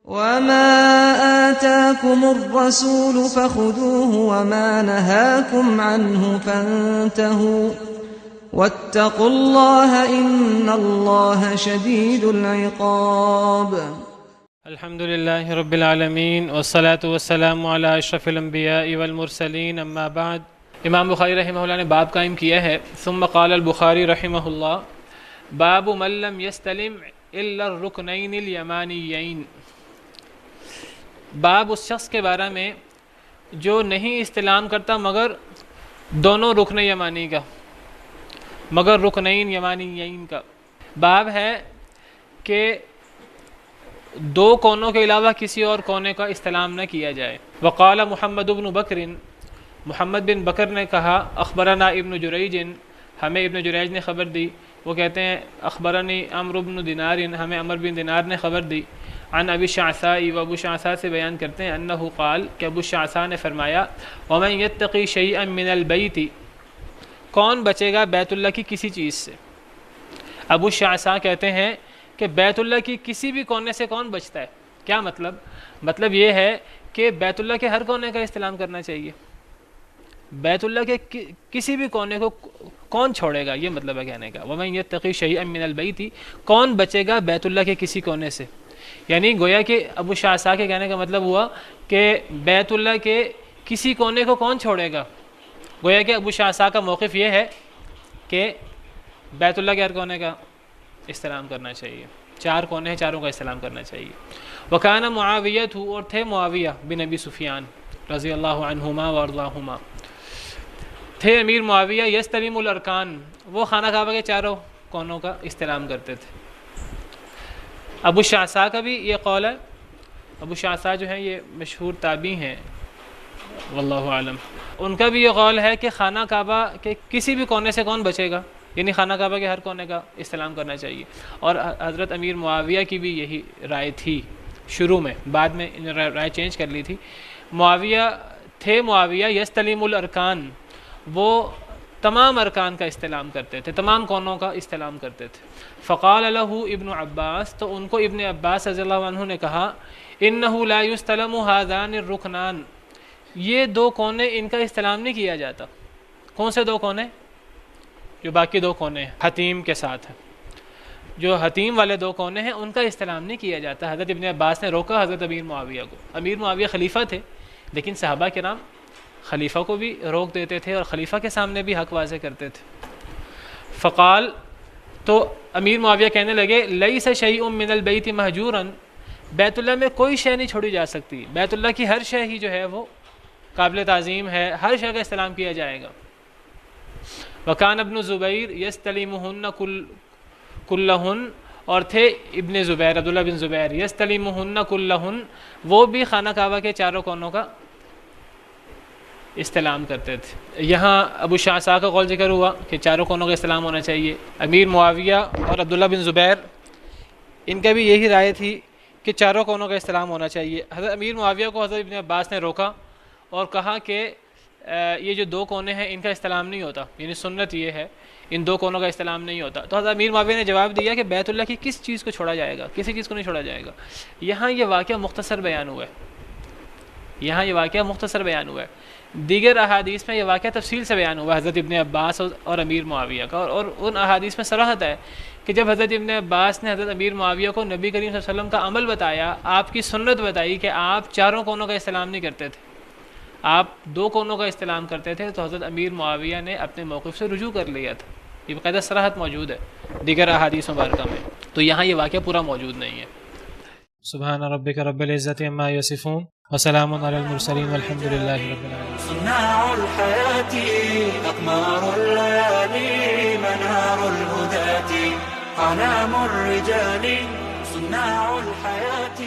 وما آتاكم الرسول فخذوه وما نهاكم عنه فانتهوا واتقوا الله إن الله شديد العقاب. الحمد لله رب العالمين والصلاة والسلام على اشرف الانبیاء والمرسلین اما بعد. امام بخاری رحمہ اللہ نے باب قائم کیا ہے. ثم قال البخاری رحمہ اللہ باب من لم يستلم الا الرکنین الیمانیین. باب اس شخص کے بارے میں جو نہیں استلام کرتا مگر دونوں رکن یمانی کا، مگر رکنین یمانیین کا. باب ہے کہ دو کونوں کے علاوہ کسی اور کونے کا استلام نہ کیا جائے. وقال محمد بن بکر، محمد بن بکر نے کہا اخبرنا ابن جریج، ہمیں ابن جریج نے خبر دی. وہ کہتے ہیں اخبرنی عمرو بن دینار، ہمیں عمر بن دینار نے خبر دی. عن ابی شعثاء، و ابو شعثاء سے بیان کرتے ہیں انہ قال کہ ابو شعثاء نے فرمایا ومن یتقی شیئا من البیت، کون بچے گا بیت اللہ کی کسی چیز سے. ابو شعثاء کہتے ہیں کہ بیت اللہ کی کسی بھی کونے سے کون بچتا ہے. کیا مطلب؟ مطلب یہ ہے کہ بیت اللہ کے ہر کونے کا استلام کرنا چاہیے. بیت اللہ کے کسی بھی کونے کو کون چھوڑے گا، یہ مطلب ہے کہنے کا. وَمَن يَتَّقِ شَيْئًا مِّنَ الْبَيْتِ، کون بچے گا بیت اللہ کے کسی کونے سے. یعنی گویا کہ ابو شعثاء کے کہنے کا مطلب ہوا کہ بیت اللہ کے کسی کونے کو کون چھوڑے گا. گویا کہ ابو شعثاء کا موقف یہ ہے کہ بیت اللہ کے ہر کونے کا استلام کرنا چاہیے. چار کونے ہیں، چاروں کا استلام کرنا چاہیے. وَكَانَ مُعَاوِيَةُ، اور تھے معاویہ بن ابی سفیان رضی اللہ عنہما وارضاہما، تھے امیر معاویہ. یستلم الارکان، وہ خانہ کعبہ کے چاروں کونوں کا استلام کرتے تھے. ابو شعثاء کا بھی یہ قول ہے. ابو شعثاء جو ہیں یہ مشہور تابعی ہیں واللہ عالم. ان کا بھی یہ قول ہے کہ خانہ کعبہ کے کسی بھی کونے سے کون بچے گا، یعنی خانہ کعبہ کے ہر کونے کا استلام کرنا چاہیے. اور حضرت امیر معاویہ کی بھی یہی رائے تھی شروع میں، بعد میں رائے چینج کر لی تھی. معاویہ یستلم الارکان، وہ تمام ارکان کا استلام کرتے تھے، تمام کونوں کا استلام کرتے تھے. فقال له ابن عباس، تو ان کو ابن عباس رضی اللہ عنہ نے کہا انه لا يستلم هذان الركنان، یہ دو کونے ان کا استلام نہیں کیا جاتا. کون سے دو کونے؟ جو باقی دو کونے ہیں حتیم کے ساتھ ہیں، جو حتیم والے دو کونے ہیں ان کا استلام نہیں کیا جاتا. حضرت ابن عباس نے روکا حضرت امیر معاویہ کو. امیر معاویہ خلیفہ تھے لیکن صحابہ کرام خلیفہ کو بھی روک دیتے تھے اور خلیفہ کے سامنے بھی حق واضح کرتے تھے. فقال، تو امیر معاویہ کہنے لگے لیس شیء من البیت مہجورا، بیت اللہ میں کوئی شے نہیں چھوڑی جا سکتی. بیت اللہ کی ہر شے ہی جو ہے وہ قابل تعظیم ہے، ہر شے کا استلام کیا جائے گا. وکان ابن زبیر یستلمہن کلہن، اور تھے ابن زبیر، عبداللہ بن زبیر، یستلمہن کلہن، وہ بھی خانہ کعبہ کے چاروں کونوں کا استلام کرتے تھے. یہاں ابو شعثاء کا قول ذکر ہوا کہ چاروں کونوں کا استلام ہونا چاہیے. امیر معاویہ اور عبداللہ بن زبیر ان کا بھی یہی رائے تھی کہ چاروں کونوں کا استلام ہونا چاہیے. حضرت امیر معاویہ کو حضرت ابن عباس نے روکا اور کہا کہ یہ جو دو کونے ہیں ان کا استلام نہیں ہوتا، یعنی سنت یہ ہے ان دو کونوں کا استلام نہیں ہوتا. تو حضرت امیر معاویہ نے جواب دیا کہ بیت اللہ کی کس چیز کو چھوڑا جائے گا، کسی چیز کو نہیں چھوڑا جائے گا. یہاں یہ واقعہ مختصر بیان ہوا ہے، یہاں یہ واقعہ مختصر بیان ہوا ہے. دیگر احادیث میں یہ واقعہ تفصیل سے بیان ہوا حضرت ابن عباس اور امیر معاویہ کا. اور ان احادیث میں صراحت ہے کہ جب حضرت ابن عباس نے حضرت امیر معاویہ کو نبی کریم صلی اللہ علیہ وسلم کا عمل بتایا، آپ کی سنت بتائی کہ آپ چاروں کونوں کا استلام نہیں کرتے تھے، آپ دو کونوں کا استلام کرتے تھے، تو حضرت امیر معاویہ نے اپنے موقف سے رجوع کر لیا تھا. یہ باقاعدہ صراحت موجود ہے دیگر احادیث مبارکہ میں. تو یہاں یہ واقعہ پورا موجود نہیں ہے. سبحان ربک رب العزت عما یصفون وسلام علی المرسلین والحمد للہ رب العالمین. صناع الحياة أقمار الليالي منار الهداة أعلام الرجال صناع الحياة